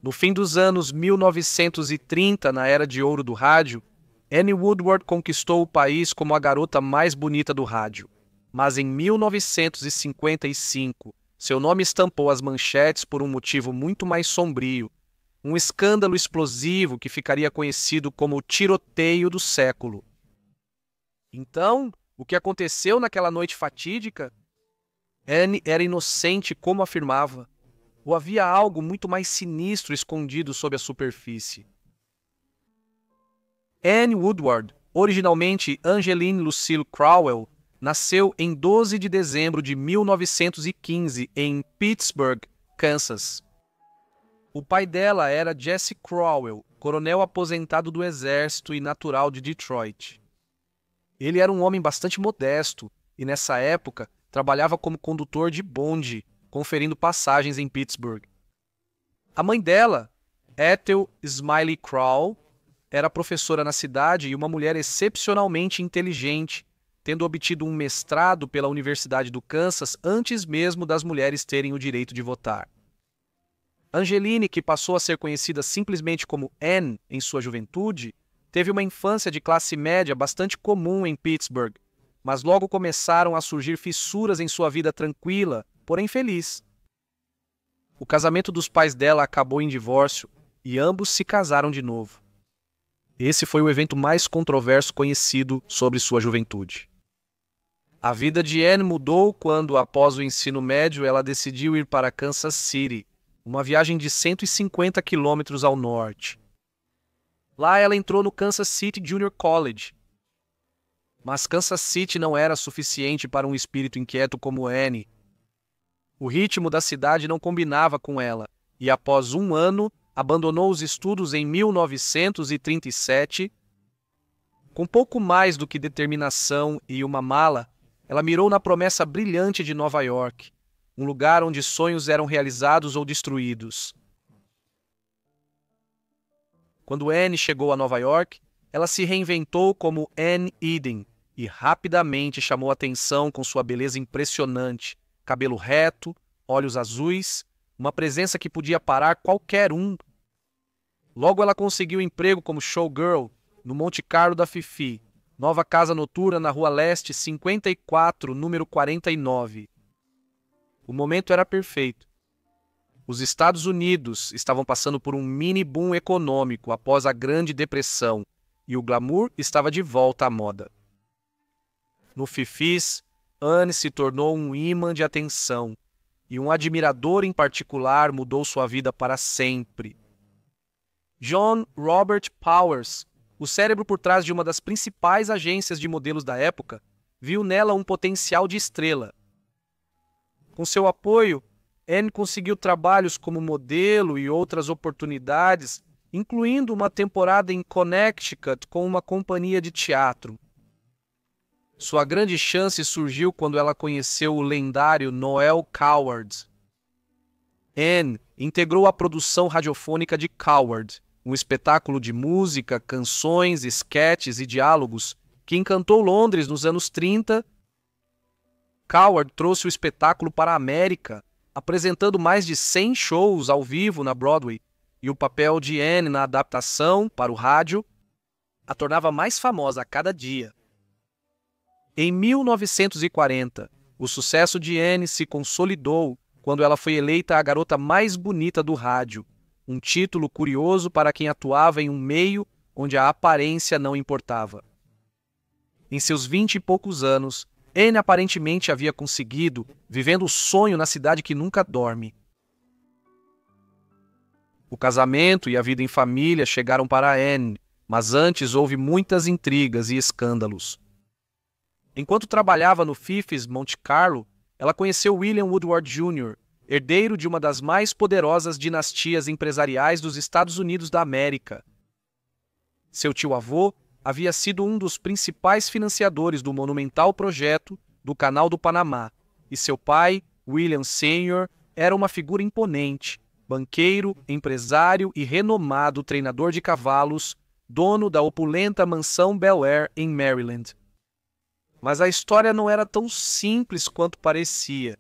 No fim dos anos 1930, na era de ouro do rádio, Annie Woodward conquistou o país como a garota mais bonita do rádio. Mas em 1955, seu nome estampou as manchetes por um motivo muito mais sombrio, um escândalo explosivo que ficaria conhecido como o tiroteio do século. Então, o que aconteceu naquela noite fatídica? Anne era inocente, como afirmava, ou havia algo muito mais sinistro escondido sob a superfície? Anne Woodward, originalmente Angeline Lucille Crowell, nasceu em 12 de dezembro de 1915 em Pittsburgh, Kansas. O pai dela era Jesse Crowell, coronel aposentado do exército e natural de Detroit. Ele era um homem bastante modesto e, nessa época, trabalhava como condutor de bonde, conferindo passagens em Pittsburgh. A mãe dela, Ethel Smiley Crowell, era professora na cidade e uma mulher excepcionalmente inteligente, tendo obtido um mestrado pela Universidade do Kansas antes mesmo das mulheres terem o direito de votar. Angeline, que passou a ser conhecida simplesmente como Anne em sua juventude, teve uma infância de classe média bastante comum em Pittsburgh, mas logo começaram a surgir fissuras em sua vida tranquila, porém feliz. O casamento dos pais dela acabou em divórcio e ambos se casaram de novo. Esse foi o evento mais controverso conhecido sobre sua juventude. A vida de Anne mudou quando, após o ensino médio, ela decidiu ir para Kansas City, uma viagem de 150 quilômetros ao norte. Lá ela entrou no Kansas City Junior College. Mas Kansas City não era suficiente para um espírito inquieto como Anne. O ritmo da cidade não combinava com ela, e após um ano, abandonou os estudos em 1937. Com pouco mais do que determinação e uma mala, ela mirou na promessa brilhante de Nova York, um lugar onde sonhos eram realizados ou destruídos. Quando Anne chegou a Nova York, ela se reinventou como Anne Eden e rapidamente chamou atenção com sua beleza impressionante, cabelo reto, olhos azuis, uma presença que podia parar qualquer um. Logo ela conseguiu emprego como showgirl no Monte Carlo da Fifi, nova casa noturna na Rua Leste 54, número 49. O momento era perfeito. Os Estados Unidos estavam passando por um mini boom econômico após a Grande Depressão e o glamour estava de volta à moda. No Fifis, Anne se tornou um imã de atenção e um admirador em particular mudou sua vida para sempre. John Robert Powers, o cérebro por trás de uma das principais agências de modelos da época, viu nela um potencial de estrela. Com seu apoio, Anne conseguiu trabalhos como modelo e outras oportunidades, incluindo uma temporada em Connecticut com uma companhia de teatro. Sua grande chance surgiu quando ela conheceu o lendário Noel Coward. Anne integrou a produção radiofônica de Coward, um espetáculo de música, canções, esquetes e diálogos que encantou Londres nos anos 30. Coward trouxe o espetáculo para a América, apresentando mais de 100 shows ao vivo na Broadway, e o papel de Anne na adaptação para o rádio a tornava mais famosa a cada dia. Em 1940, o sucesso de Anne se consolidou quando ela foi eleita a garota mais bonita do rádio, um título curioso para quem atuava em um meio onde a aparência não importava. Em seus 20 e poucos anos, Anne aparentemente havia conseguido, vivendo o sonho na cidade que nunca dorme. O casamento e a vida em família chegaram para Anne, mas antes houve muitas intrigas e escândalos. Enquanto trabalhava no Fifis Monte Carlo, ela conheceu William Woodward Jr., herdeiro de uma das mais poderosas dinastias empresariais dos Estados Unidos da América. Seu tio-avô havia sido um dos principais financiadores do monumental projeto do Canal do Panamá, e seu pai, William Sr., era uma figura imponente, banqueiro, empresário e renomado treinador de cavalos, dono da opulenta mansão Bel Air em Maryland. Mas a história não era tão simples quanto parecia.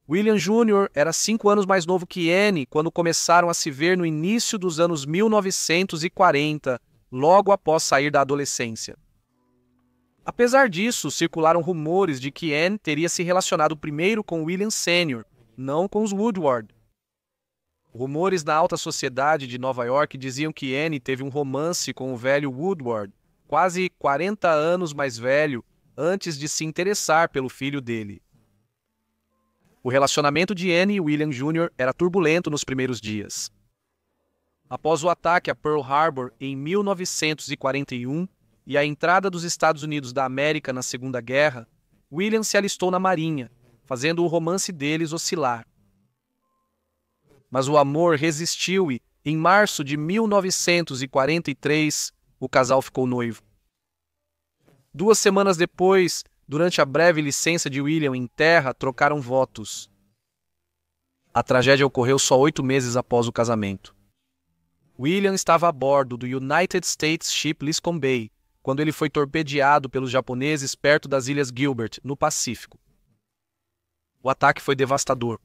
William Jr. era 5 anos mais novo que Anne quando começaram a se ver no início dos anos 1940, logo após sair da adolescência. Apesar disso, circularam rumores de que Anne teria se relacionado primeiro com William Sr., não com os Woodward. Rumores na alta sociedade de Nova York diziam que Anne teve um romance com o velho Woodward, quase 40 anos mais velho, antes de se interessar pelo filho dele. O relacionamento de Anne e William Jr. era turbulento nos primeiros dias. Após o ataque a Pearl Harbor em 1941 e a entrada dos Estados Unidos da América na Segunda Guerra, William se alistou na Marinha, fazendo o romance deles oscilar. Mas o amor resistiu e, em março de 1943, o casal ficou noivo. 2 semanas depois, durante a breve licença de William em terra, trocaram votos. A tragédia ocorreu só 8 meses após o casamento. William estava a bordo do United States Ship Liscon Bay, quando ele foi torpedeado pelos japoneses perto das Ilhas Gilbert, no Pacífico. O ataque foi devastador.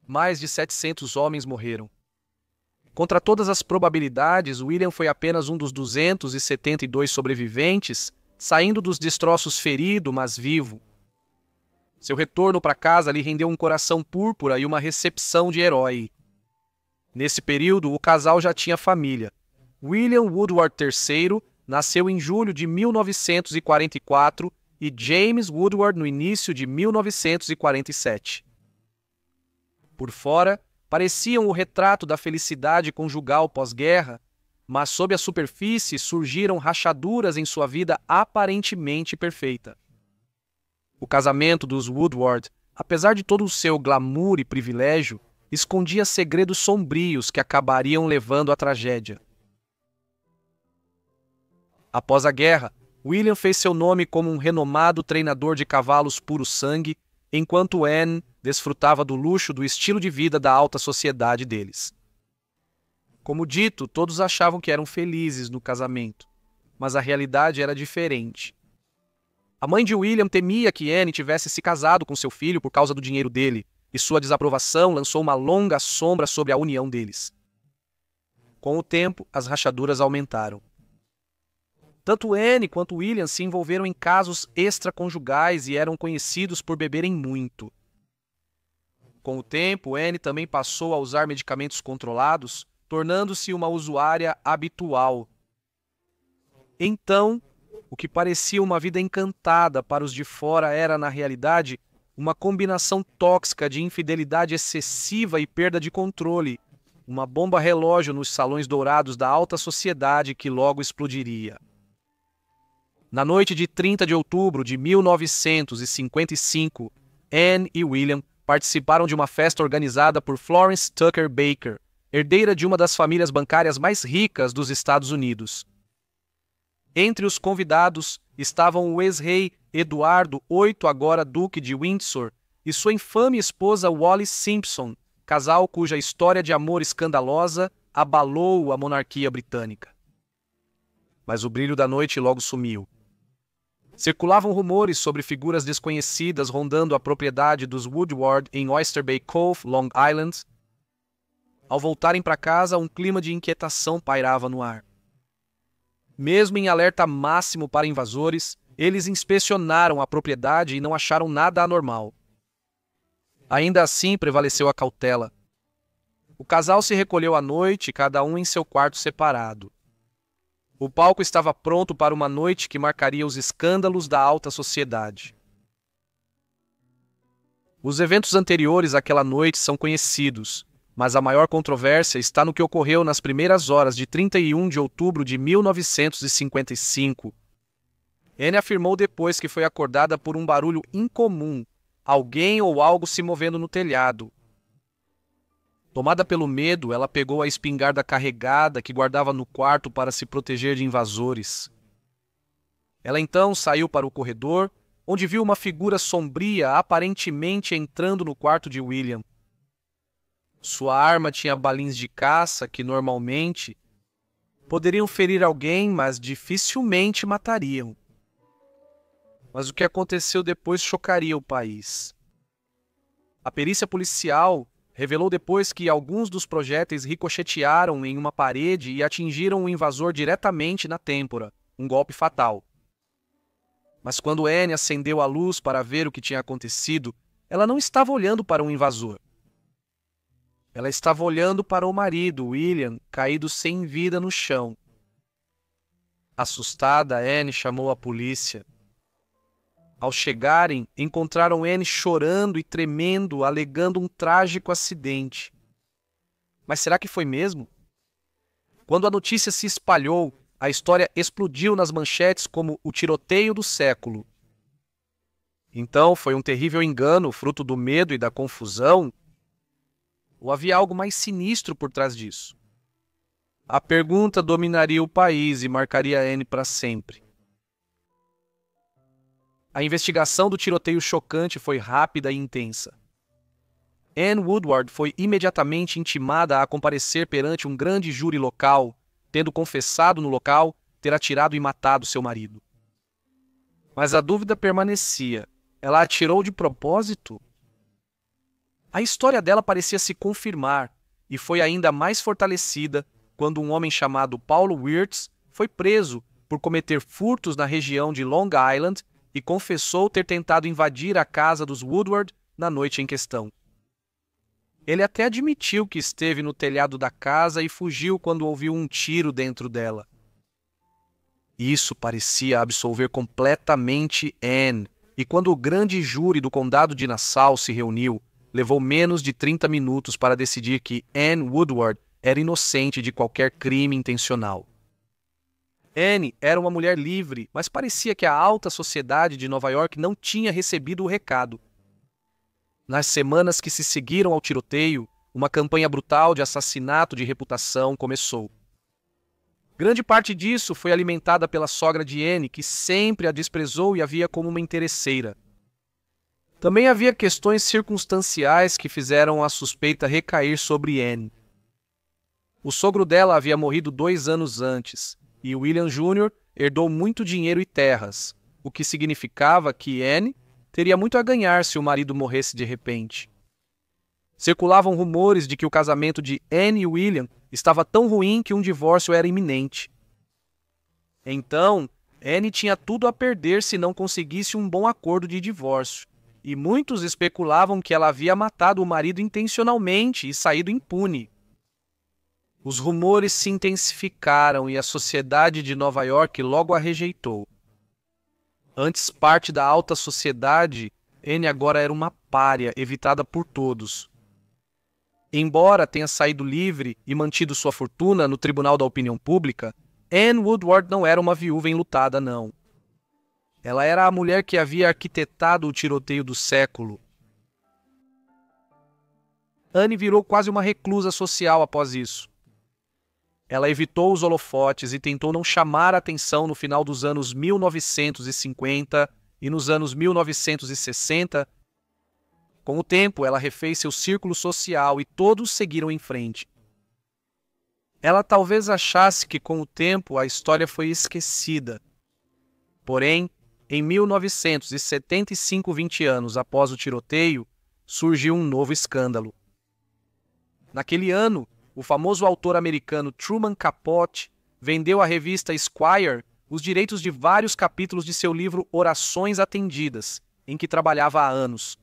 Mais de 700 homens morreram. Contra todas as probabilidades, William foi apenas um dos 272 sobreviventes, saindo dos destroços ferido, mas vivo. Seu retorno para casa lhe rendeu um coração púrpura e uma recepção de herói. Nesse período, o casal já tinha família. William Woodward III nasceu em julho de 1944 e James Woodward no início de 1947. Por fora, pareciam o retrato da felicidade conjugal pós-guerra, mas sob a superfície surgiram rachaduras em sua vida aparentemente perfeita. O casamento dos Woodward, apesar de todo o seu glamour e privilégio, escondia segredos sombrios que acabariam levando à tragédia. Após a guerra, William fez seu nome como um renomado treinador de cavalos puro-sangue, enquanto Anne desfrutava do luxo do estilo de vida da alta sociedade deles. Como dito, todos achavam que eram felizes no casamento, mas a realidade era diferente. A mãe de William temia que Anne tivesse se casado com seu filho por causa do dinheiro dele, e sua desaprovação lançou uma longa sombra sobre a união deles. Com o tempo, as rachaduras aumentaram. Tanto Anne quanto William se envolveram em casos extraconjugais e eram conhecidos por beberem muito. Com o tempo, Anne também passou a usar medicamentos controlados, tornando-se uma usuária habitual. Então, o que parecia uma vida encantada para os de fora era, na realidade, uma combinação tóxica de infidelidade excessiva e perda de controle, uma bomba relógio nos salões dourados da alta sociedade que logo explodiria. Na noite de 30 de outubro de 1955, Anne e William participaram de uma festa organizada por Florence Tucker Baker, herdeira de uma das famílias bancárias mais ricas dos Estados Unidos. Entre os convidados estavam o ex-rei Eduardo VIII, agora Duque de Windsor, e sua infame esposa Wallis Simpson, casal cuja história de amor escandalosa abalou a monarquia britânica. Mas o brilho da noite logo sumiu. Circulavam rumores sobre figuras desconhecidas rondando a propriedade dos Woodward em Oyster Bay Cove, Long Island. Ao voltarem para casa, um clima de inquietação pairava no ar. Mesmo em alerta máximo para invasores, eles inspecionaram a propriedade e não acharam nada anormal. Ainda assim, prevaleceu a cautela. O casal se recolheu à noite, cada um em seu quarto separado. O palco estava pronto para uma noite que marcaria os escândalos da alta sociedade. Os eventos anteriores àquela noite são conhecidos, mas a maior controvérsia está no que ocorreu nas primeiras horas de 31 de outubro de 1955. Anne afirmou depois que foi acordada por um barulho incomum, alguém ou algo se movendo no telhado. Tomada pelo medo, ela pegou a espingarda carregada que guardava no quarto para se proteger de invasores. Ela então saiu para o corredor, onde viu uma figura sombria aparentemente entrando no quarto de William. Sua arma tinha balins de caça que, normalmente, poderiam ferir alguém, mas dificilmente matariam. Mas o que aconteceu depois chocaria o país. A perícia policial revelou depois que alguns dos projéteis ricochetearam em uma parede e atingiram o invasor diretamente na têmpora, um golpe fatal. Mas quando Anne acendeu a luz para ver o que tinha acontecido, ela não estava olhando para um invasor. Ela estava olhando para o marido, William, caído sem vida no chão. Assustada, Anne chamou a polícia. Ao chegarem, encontraram Anne chorando e tremendo, alegando um trágico acidente. Mas será que foi mesmo? Quando a notícia se espalhou, a história explodiu nas manchetes como o tiroteio do século. Então, foi um terrível engano, fruto do medo e da confusão? Ou havia algo mais sinistro por trás disso? A pergunta dominaria o país e marcaria Anne para sempre. A investigação do tiroteio chocante foi rápida e intensa. Anne Woodward foi imediatamente intimada a comparecer perante um grande júri local, tendo confessado no local ter atirado e matado seu marido. Mas a dúvida permanecia. Ela atirou de propósito? A história dela parecia se confirmar e foi ainda mais fortalecida quando um homem chamado Paulo Wirtz foi preso por cometer furtos na região de Long Island e confessou ter tentado invadir a casa dos Woodward na noite em questão. Ele até admitiu que esteve no telhado da casa e fugiu quando ouviu um tiro dentro dela. Isso parecia absolver completamente Anne, e quando o grande júri do condado de Nassau se reuniu, levou menos de 30 minutos para decidir que Anne Woodward era inocente de qualquer crime intencional. Anne era uma mulher livre, mas parecia que a alta sociedade de Nova York não tinha recebido o recado. Nas semanas que se seguiram ao tiroteio, uma campanha brutal de assassinato de reputação começou. Grande parte disso foi alimentada pela sogra de Anne, que sempre a desprezou e a via como uma interesseira. Também havia questões circunstanciais que fizeram a suspeita recair sobre Anne. O sogro dela havia morrido 2 anos antes, e William Jr. herdou muito dinheiro e terras, o que significava que Anne teria muito a ganhar se o marido morresse de repente. Circulavam rumores de que o casamento de Anne e William estava tão ruim que um divórcio era iminente. Então, Anne tinha tudo a perder se não conseguisse um bom acordo de divórcio, e muitos especulavam que ela havia matado o marido intencionalmente e saído impune. Os rumores se intensificaram e a sociedade de Nova York logo a rejeitou. Antes parte da alta sociedade, Anne agora era uma pária evitada por todos. Embora tenha saído livre e mantido sua fortuna no tribunal da opinião pública, Anne Woodward não era uma viúva enlutada, não. Ela era a mulher que havia arquitetado o tiroteio do século. Anne virou quase uma reclusa social após isso. Ela evitou os holofotes e tentou não chamar a atenção no final dos anos 1950 e nos anos 1960. Com o tempo, ela refez seu círculo social e todos seguiram em frente. Ela talvez achasse que com o tempo a história foi esquecida. Porém, em 1975, 20 anos após o tiroteio, surgiu um novo escândalo. Naquele ano, o famoso autor americano Truman Capote vendeu à revista Esquire os direitos de vários capítulos de seu livro Orações Atendidas, em que trabalhava há anos.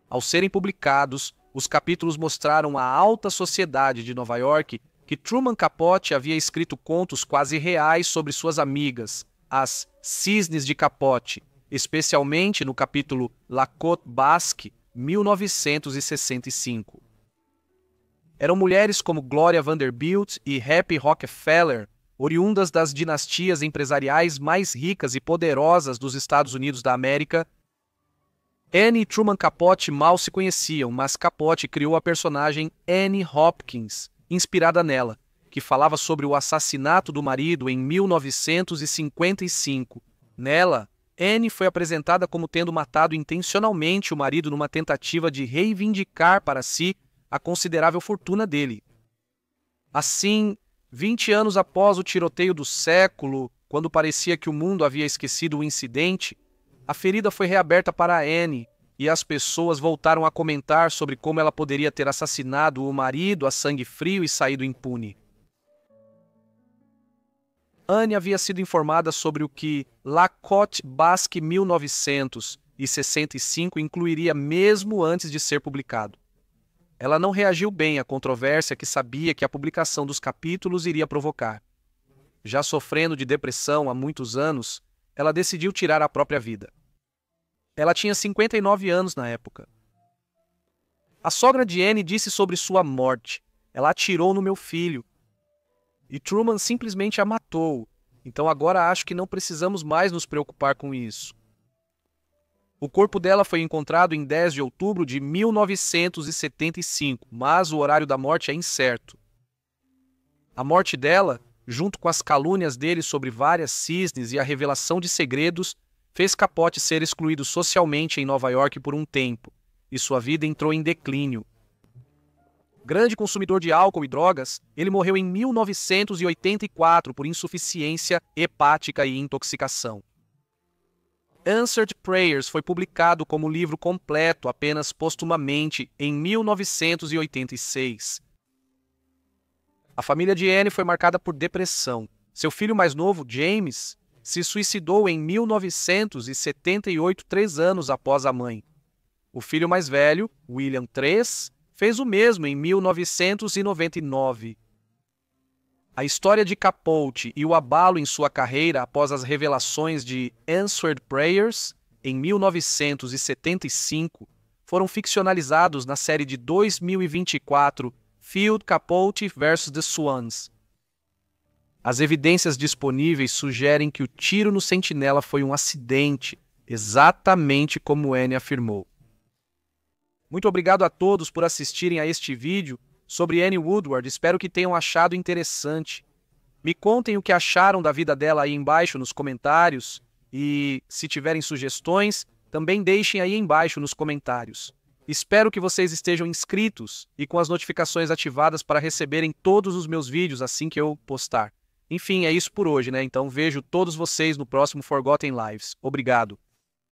Ao serem publicados, os capítulos mostraram à alta sociedade de Nova York que Truman Capote havia escrito contos quase reais sobre suas amigas, as Cisnes de Capote, especialmente no capítulo La Côte Basque, 1965. Eram mulheres como Gloria Vanderbilt e Happy Rockefeller, oriundas das dinastias empresariais mais ricas e poderosas dos Estados Unidos da América. Anne e Truman Capote mal se conheciam, mas Capote criou a personagem Annie Hopkins, inspirada nela, que falava sobre o assassinato do marido em 1955. Nela, Anne foi apresentada como tendo matado intencionalmente o marido numa tentativa de reivindicar para si a considerável fortuna dele. Assim, 20 anos após o tiroteio do século, quando parecia que o mundo havia esquecido o incidente, a ferida foi reaberta para Anne e as pessoas voltaram a comentar sobre como ela poderia ter assassinado o marido a sangue frio e saído impune. Anne havia sido informada sobre o que La Cote Basque 1965 incluiria mesmo antes de ser publicado. Ela não reagiu bem à controvérsia que sabia que a publicação dos capítulos iria provocar. Já sofrendo de depressão há muitos anos, ela decidiu tirar a própria vida. Ela tinha 59 anos na época. A sogra de Anne disse sobre sua morte: "Ela atirou no meu filho. E Truman simplesmente a matou. Então agora acho que não precisamos mais nos preocupar com isso." O corpo dela foi encontrado em 10 de outubro de 1975, mas o horário da morte é incerto. A morte dela, junto com as calúnias dele sobre várias cisnes e a revelação de segredos, fez Capote ser excluído socialmente em Nova York por um tempo, e sua vida entrou em declínio. Grande consumidor de álcool e drogas, ele morreu em 1984 por insuficiência hepática e intoxicação. Answered Prayers foi publicado como livro completo apenas postumamente em 1986. A família de Anne foi marcada por depressão. Seu filho mais novo, James, se suicidou em 1978, 3 anos após a mãe. O filho mais velho, William III, fez o mesmo em 1999. A história de Capote e o abalo em sua carreira após as revelações de Answered Prayers, em 1975, foram ficcionalizados na série de 2024 Field Capote vs. The Swans. As evidências disponíveis sugerem que o tiro no sentinela foi um acidente, exatamente como Anne afirmou. Muito obrigado a todos por assistirem a este vídeo sobre Anne Woodward, espero que tenham achado interessante. Me contem o que acharam da vida dela aí embaixo nos comentários e, se tiverem sugestões, também deixem aí embaixo nos comentários. Espero que vocês estejam inscritos e com as notificações ativadas para receberem todos os meus vídeos assim que eu postar. Enfim, é isso por hoje, né? Então vejo todos vocês no próximo Forgotten Lives. Obrigado!